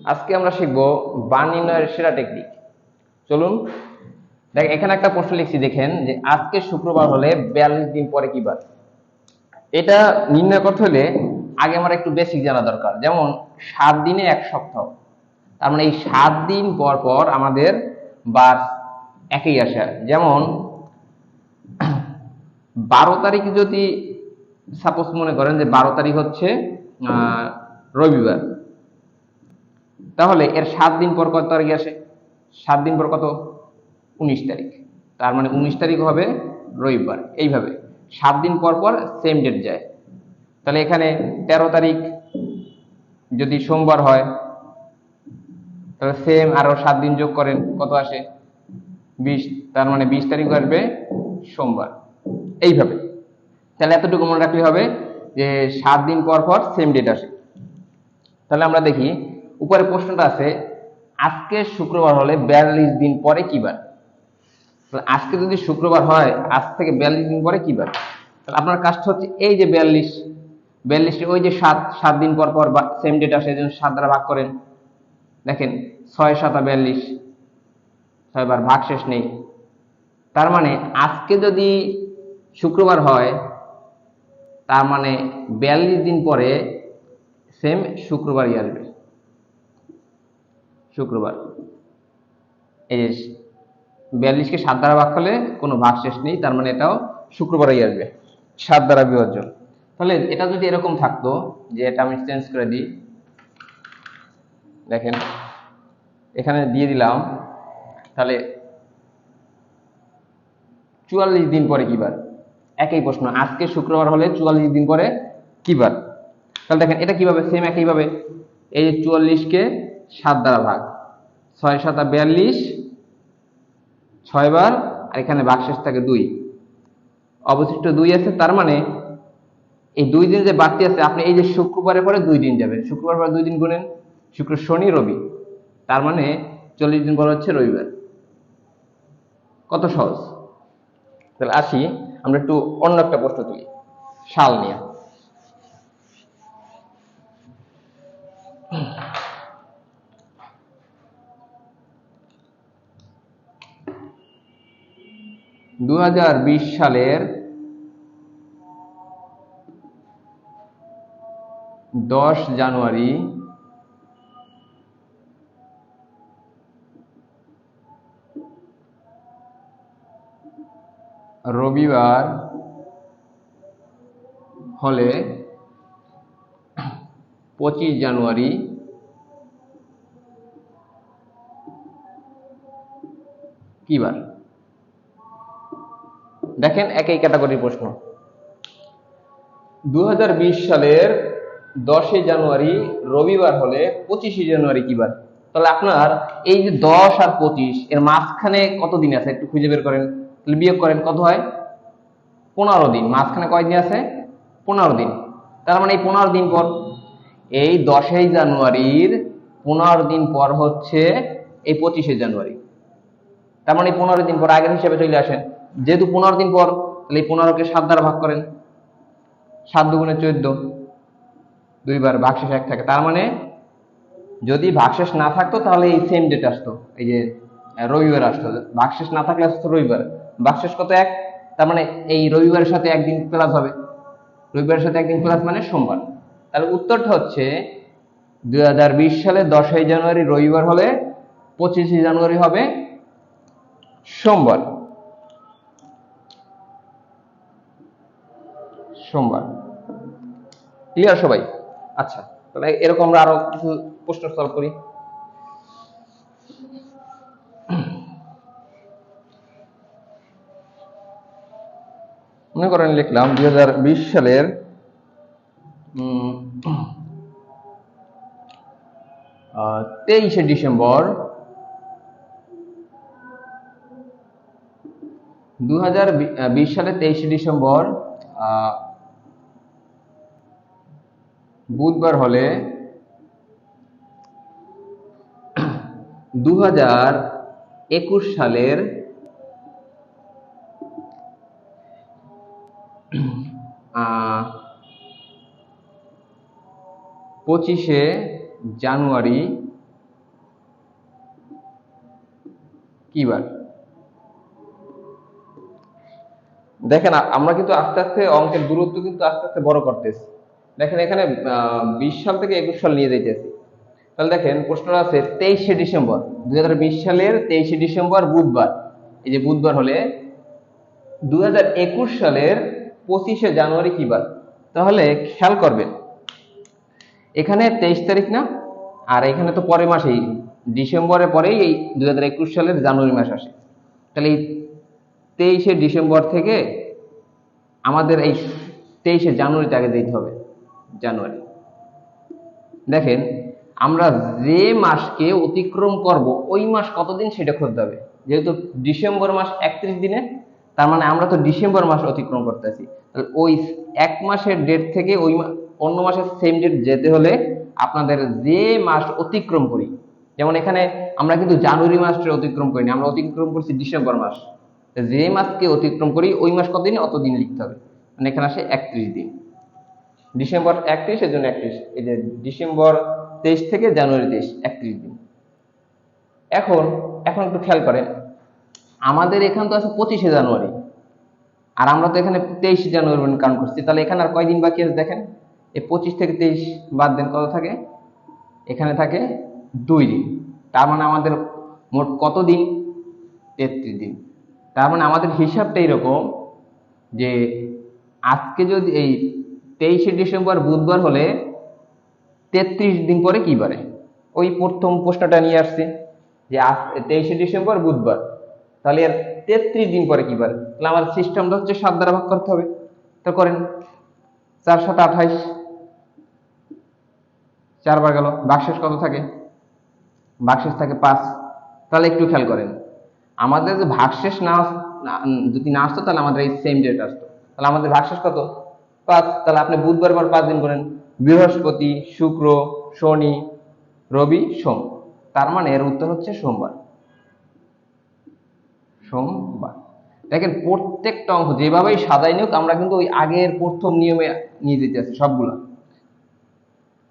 আজকে আমরা শিখবো বার নির্ণয়ের সেরা টেকনিক। চলুন দেখ, এখানে একটা প্রশ্ন লিখছি, দেখেন যে আজকে শুক্রবার হলে 42 দিন পরে কি বার। এটা নির্ণয় করতে হলে আগে আমার একটু বেসিক জানা দরকার। যেমন 7 দিনে 1 সপ্তাহ, তার মানে এই 7 দিন পর পর আমাদের বার একই আসে। যেমন 12 তারিখ যদি সাপোজ মনে করেন যে 12 তারিখ হচ্ছে রবিবার, তাহলে এর 7 দিন পর কত তারিখ আসে? 7 দিন পর কত? 19 তারিখ। তার মানে 19 তারিখ হবে রবিবার। এইভাবে 7 দিন পর পর সেম ডেট যায়। তাহলে এখানে 13 তারিখ যদি সোমবার হয়, তাহলে সেম আরো 7 দিন যোগ করেন, কত আসে? 20। তার মানে 20 তারিখ আসবে সোমবার। এইভাবে তাহলে এতটুকু মনে রাখলে হবে যে 7 দিন পর পর সেম ডেট আসে। তাহলে আমরা দেখি, উপরে প্রশ্নটা আছে আজকে শুক্রবার হলে 42 দিন পরে কি বার। আজকে যদি শুক্রবার হয়, আজ থেকে 42 দিন পরে কি বার? তাহলে আপনার কাজটা হচ্ছে এই যে 42 ওই যে 7 দিন পর পর সেম ডেট আসে, এই জন্য 7 দ্বারা ভাগ করেন। দেখেন 6 7 42, 6 বার ভাগ শেষ নেই। তার মানে আজকে যদি শুক্রবার হয়, তার মানে 42 দিন পরে সেম শুক্রবারই আসবে। শুক্রবার এই যে 42কে 7 দ্বারা ভাগ করলে কোনো ভাগ শেষ নেই, তার মানে এটাও শুক্রবারই আসবে 7 দ্বারা বিভাজ্য। তাহলে এটা যদি এরকম থাকতো, যে এটা আমি চেঞ্জ করে দিই, দেখেন এখানে দিয়ে দিলাম, তাহলে 44 দিন পরে কি বার? একই প্রশ্ন, আজকে শুক্রবার হলে 44 দিন পরে কি বার। তাহলে দেখেন এটা কিভাবে, সেম একইভাবে এই 44কে 7 দ্বারা ভাগ, 6 7 42, 6 বার, আর এখানে ভাগশেষ থাকে 2, অবশিষ্ট 2 আছে। তার মানে এই 2 দিন যে বাড়তি আছে, আপনি এই যে শুক্রবারের পরে 2 দিন যাবেন, শুক্রবার পরে 2 দিন গুনেন, শুক্র শনি রবি, তার মানে 40 দিন পর হচ্ছে রবিবার। কত সহজ। তাহলে আসি আমরা একটু অন্য একটা প্রশ্ন তুলি সাল নিয়ে। দু সালের 10 জানুয়ারি রবিবার হলে 25 জানুয়ারি কি বার? দেখেন একই ক্যাটাগরির প্রশ্ন। 2020 সালের 10 জানুয়ারি রবিবার হলে 25 জানুয়ারি কি বার? তাহলে আপনার এই যে 10 আর 25 এর মাঝখানে কত দিন আছে একটু খুঁজে বের করেন, তাহলে বিয়োগ করেন, কত হয়? 15 দিন। মাঝখানে কয় দিন আছে? 15 দিন। তার মানে এই 15 দিন পর, এই 10 জানুয়ারির 15 দিন পর হচ্ছে এই 25 জানুয়ারি। তার মানে 15 দিন পর আগের হিসেবে চলে আসেন। যেহেতু 15 দিন পর, তাহলে এই 15কে 7 দ্বারা ভাগ করেন, 7 দুগুণে 14, 2 বার ভাগশেষ 1 থাকে। তার মানে যদি ভাগশেষ না থাকতো তাহলে এই সেম ডেট আসতো, এই যে রবিবার আসতো। ভাগশেষ না থাকলে আসতো রবিবার, ভাগশেষ কত? 1। তার মানে এই রবিবারের সাথে একদিন প্লাস হবে, রবিবারের সাথে একদিন প্লাস মানে সোমবার। তাহলে উত্তরটা হচ্ছে 2020 সালে 10 জানুয়ারি রবিবার হলে 25 জানুয়ারি হবে সোমবার। সোমবার। ক্লিয়ার সবাই? আচ্ছা, তাহলে এরকম আমরা আরো কিছু প্রশ্ন সলভ করি। মনে করেন লিখলাম 2020 সালের 23 ডিসেম্বর 2020 সালে 23 ডিসেম্বর বুধবার হলে 2021 সালের 25 জানুয়ারি কি বার? দেখেন আমরা কিন্তু আস্তে আস্তে অঙ্কের দূরত্ব কিন্তু আস্তে আস্তে বড় করতেছি। দেখেন এখানে 20 সাল থেকে 21 সাল নিয়ে যাইতেছি। তাহলে দেখেন প্রশ্নটা আছে 23শে ডিসেম্বর 2020 সালের 23শে ডিসেম্বর বুধবার। এই যে বুধবার হলে 2021 সালের 25শে জানুয়ারি কি বার? তাহলে খেয়াল করবেন এখানে 23 তারিখ না, আর এখানে তো পরের মাসেই ডিসেম্বরের পরেই এই 2021 সালের জানুয়ারি মাস আসে। তাহলে এই 23শে ডিসেম্বর থেকে আমাদের এই 23শে জানুয়ারিতে আগে দিতে হবে। জানুয়ারি, দেখেন আমরা যে মাসকে অতিক্রম করব ওই মাস কতদিন সেটা খুঁজতে হবে। যেহেতু ডিসেম্বর মাস 31 দিনে, তার মানে আমরা তো ডিসেম্বর মাস অতিক্রম করতেছি। তাহলে ওই এক মাসের ডেট থেকে ওই অন্য মাসের সেম ডেট যেতে হলে আপনাদের যে মাস অতিক্রম করি, যেমন এখানে আমরা কিন্তু জানুয়ারি মাসটা অতিক্রম করিনি, আমরা অতিক্রম করছি ডিসেম্বর মাস। যে মাসকে অতিক্রম করি ওই মাস কতদিন অতদিন লিখতে হবে, মানে এখানে আসে 31 দিন। ডিসেম্বর 31, এর জন্য 31। এই যে ডিসেম্বর 23 থেকে জানুয়ারি 23, 31 দিন। এখন এখন একটু খেয়াল করেন, আমাদের এখানে তো আছে 25শে জানুয়ারি, আর আমরা তো এখানে 23শে জানুয়ারি কাউন্ট করছি। তাহলে এখানে আর কয়দিন বাকি আছে দেখেন, এই 25 থেকে 23 বাদ দেন, কত থাকে? এখানে থাকে 2 দিন। তার মানে আমাদের মোট কত দিন? 33 দিন। তার মানে আমাদের হিসাবটা এরকম যে আজকে যদি এই 23শে ডিসেম্বর বুধবার হলে 33 দিন পরে কি বারে? ওই প্রথম প্রশ্নটা নিয়ে আসছি যে 23শে ডিসেম্বর বুধবার, তাহলে এর 33 দিন পরে কি বারে? তাহলে আমার সিস্টেমটা হচ্ছে 7 দ্বারা ভাগ করতে হবে। তো করেন, 4 7 28, 4 বার গেল। ভাগশেষ কত থাকে? ভাগশেষ থাকে 5। তাহলে একটু খেয়াল করেন, আমাদের যে ভাগশেষ যদি না আসতো তাহলে আমাদের এই সেম ডেট আসতো। তাহলে আমাদের ভাগশেষ কত? 5। তাহলে আপনি বুধবার পর 5 দিন করেন, বৃহস্পতি, শুক্র, শনি, রবি, সোম। তার মানে এর উত্তর হচ্ছে সোমবার। সোমবার। দেখেন প্রত্যেকটা অঙ্ক যেভাবেই সাজাই নিক আমরা কিন্তু ওই আগের প্রথম নিয়মে নিয়ে যেতে আছি সবগুলা।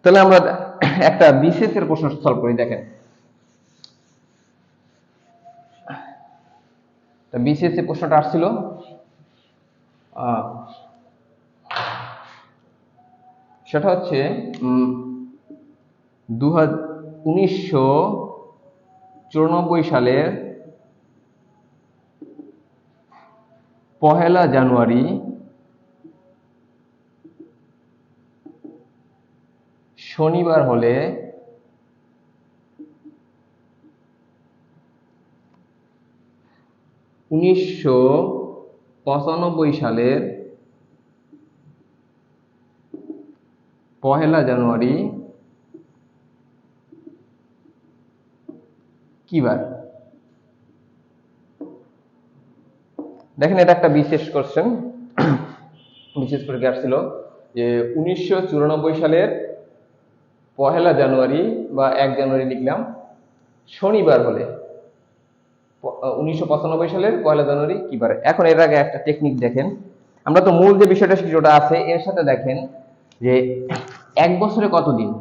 তাহলে আমরা একটা বিসিএস এর প্রশ্ন সলভ করি। দেখেন বিসিএস এর প্রশ্নটা আসছিল সেটা হচ্ছে 1994 সালের 1 জানুয়ারি শনিবার হলে 1995 সালের 1 জানুয়ারি কি বার? দেখেন এটা একটা বিশেষ কোশ্চেন, বিশেষ করে আসছিল যে 1994 সালের 1 জানুয়ারি বা 1 জানুয়ারি লিখলাম, শনিবার হলে 1995 সালের 1 জানুয়ারি কি বার? এখন এর আগে একটা টেকনিক দেখেন, আমরা তো মূল যে বিষয়টা সেটা আছে এর সাথে দেখেন যে এক বছরে কত দিন?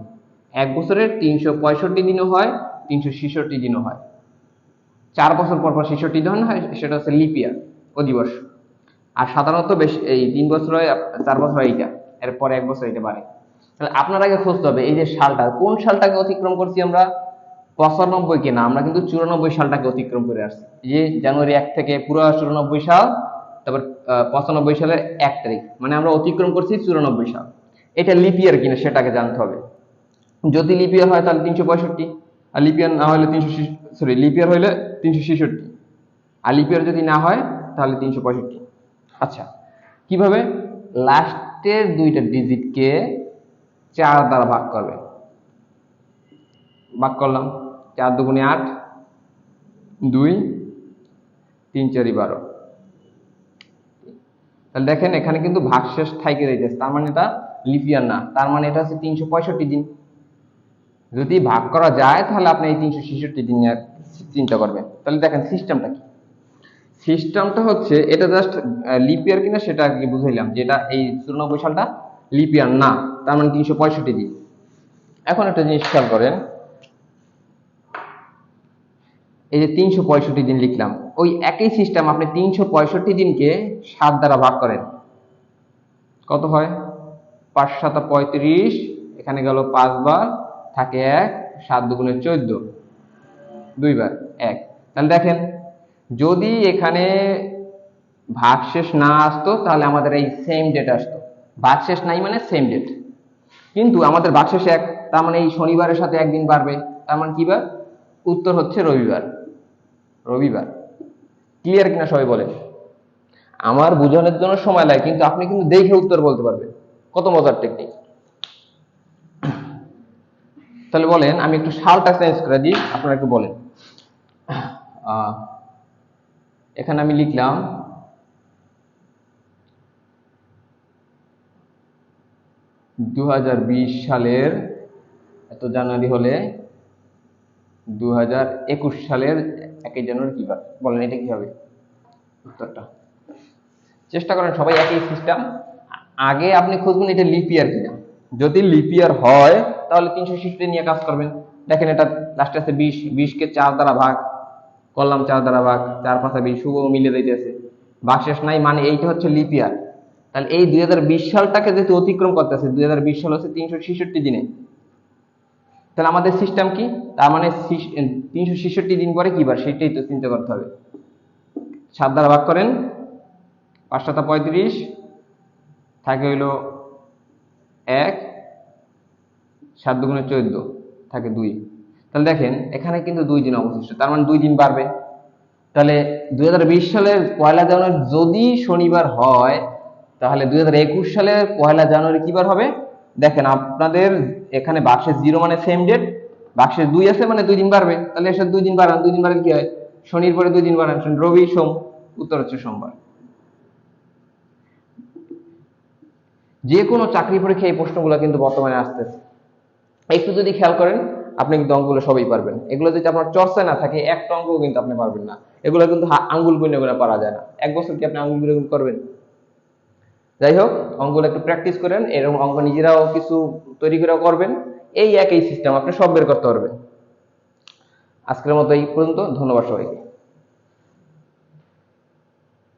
এক বছরে 365 দিনও হয়, 366 দিনও হয়। 4 বছর পর পর 66 দিন হয়, সেটা হচ্ছে লিপ ইয়ার, অধিবর্ষ। আর সাধারণত বেশি এই 3 বছর হয়, 4 বছর হয় এইটা, এরপরে 1 বছর এটা বাড়ে। তাহলে আপনার আগে খুঁজতে হবে এই যে সালটা, কোন সালটাকে অতিক্রম করছি আমরা? 95 কে না, আমরা কিন্তু 94 সালটাকে অতিক্রম করে আসছি। যে জানুয়ারি 1 থেকে পুরো 94 সাল, তারপর 95 সালের 1 তারিখ, মানে আমরা অতিক্রম করছি 94 সাল। এটা লিপ ইয়ার কিনা সেটাকে জানতে হবে। যদি লিপ ইয়ার হয় তাহলে 365, আর লিপ ইয়ার না হলে লিপ ইয়ার হইলে 366, আর লিপ ইয়ার যদি না হয় তাহলে 365। আচ্ছা, কিভাবে? লাস্টের দুইটা ডিজিটকে 4 দ্বারা ভাগ করবে। ভাগ করলাম, 4 দুগুণে 8, 2 3 4 12। তাহলে দেখেন এখানে কিন্তু ভাগশেষ থাইকে যাইতেছে, তার মানে এটা লিপ ইয়ার না, তার মানে এটা হচ্ছে 365 দিন। যদি ভাগ করা যায় তাহলে আপনি এই 366 দিন নিয়ে চিন্তা করবেন। তাহলে দেখেন সিস্টেমটা কি? সিস্টেমটা হচ্ছে এটা জাস্ট লিপ ইয়ার কিনা সেটা কি বুঝাইলাম, যেটা এই 94 সালটা লিপ ইয়ার না, তার মানে 365 দিন। এখন একটা জিনিস খেয়াল করেন, এই যে 365 দিন লিখলাম, ওই একই সিস্টেম আপনি 365 দিনকে 7 দ্বারা ভাগ করেন, কত হয়? 5 7 35, এখানে গেল 5 বার, থাকে 1, 7 দুগুণে 14, 2 বার 1। তাহলে দেখেন, যদি এখানে ভাগশেষ না আসতো তাহলে আমাদের এই সেম ডেট আসতো। ভাগশেষ নাই মানে সেম ডেট, কিন্তু আমাদের ভাগশেষ 1, তার মানে এই শনিবারের সাথে একদিন বাড়বে, তার মানে কি বার? উত্তর হচ্ছে রবিবার। রবিবার। ক্লিয়ার কিনা সবাই বলেন? আমার বোঝানোর জন্য সময় লাগে, কিন্তু আপনি কিন্তু দেখে উত্তর বলতে পারবেন। কত মজার টেকনিক! তাহলে বলেন, আমি একটু সালটা চেঞ্জ করে দিই, আপনারা একটু বলেন। এখানে আমি লিখলাম 2020 সালের এত জানুয়ারি হলে 2021 সালের 1 জানুয়ারি কি বার? বলেন এটা কি হবে উত্তরটা? চেষ্টা করেন সবাই, একই সিস্টেম। আগে আপনি খুঁজবেন এটা লিপ ইয়ার কিনা। যদি লিপ ইয়ার হয় তাহলে 366 নিয়ে কাজ করবেন। দেখেন এটা লাস্টে আছে 20, 20 কে 4 দ্বারা ভাগ করলাম, 4 দ্বারা ভাগ, 4 5 20, শুভ মিলে যাইতেছে, ভাগশেষ নাই মানে এইটা হচ্ছে লিপ ইয়ার। তাহলে এই 2020 সালটাকে যেহেতু অতিক্রম করতেছে, 2020 সাল হচ্ছে 366 দিনে, তাহলে আমাদের সিস্টেম কি? তার মানে 366 দিন পরে কি বার, সেটাই তো চিন্তা করতে হবে। 7 দ্বারা ভাগ করেন, 5 7 35, থাকে হইল 1, 7 দুগুণে 14, থাকে 2। তাহলে দেখেন এখানে কিন্তু 2 দিন অবশিষ্ট, তার মানে 2 দিন বাড়বে। তাহলে 2020 সালের 1 জানুয়ারি যদি শনিবার হয়, তাহলে 2021 সালের 1 জানুয়ারি কি বার হবে? দেখেন আপনাদের এখানে ভাগশেষ 0 মানে সেম ডেট, ভাগশেষ 2 আছে মানে 2 দিন বাড়বে। তাহলে এসে 2 দিন বাড়ান, 2 দিন বাড়ালে কি হয়? শনির পরে 2 দিন বাড়ান, রবি সোম, উত্তর হচ্ছে সোমবার। যে কোনো চাকরি পরীক্ষা এই প্রশ্নগুলো কিন্তু বর্তমানে আসতেছে। একটু যদি খেয়াল করেন, আপনি কিন্তু অঙ্কগুলো সবই পারবেন। এগুলো যদি আপনার চর্চায় না থাকে, একটা অঙ্কও কিন্তু আপনি পারবেন না। এগুলো কিন্তু আঙ্গুল গুনে গুনে পারা যায় না। 1 বছর কি আপনি আঙ্গুল গুনে গুনে করবেন? যাই হোক, অঙ্কগুলো একটু প্র্যাকটিস করেন, এরকম অঙ্ক নিজেরাও কিছু তৈরি করে করবেন। এই একই সিস্টেম আপনি সব বের করতে পারবেন। আজকের মতো এই পর্যন্ত, ধন্যবাদ সবাইকে।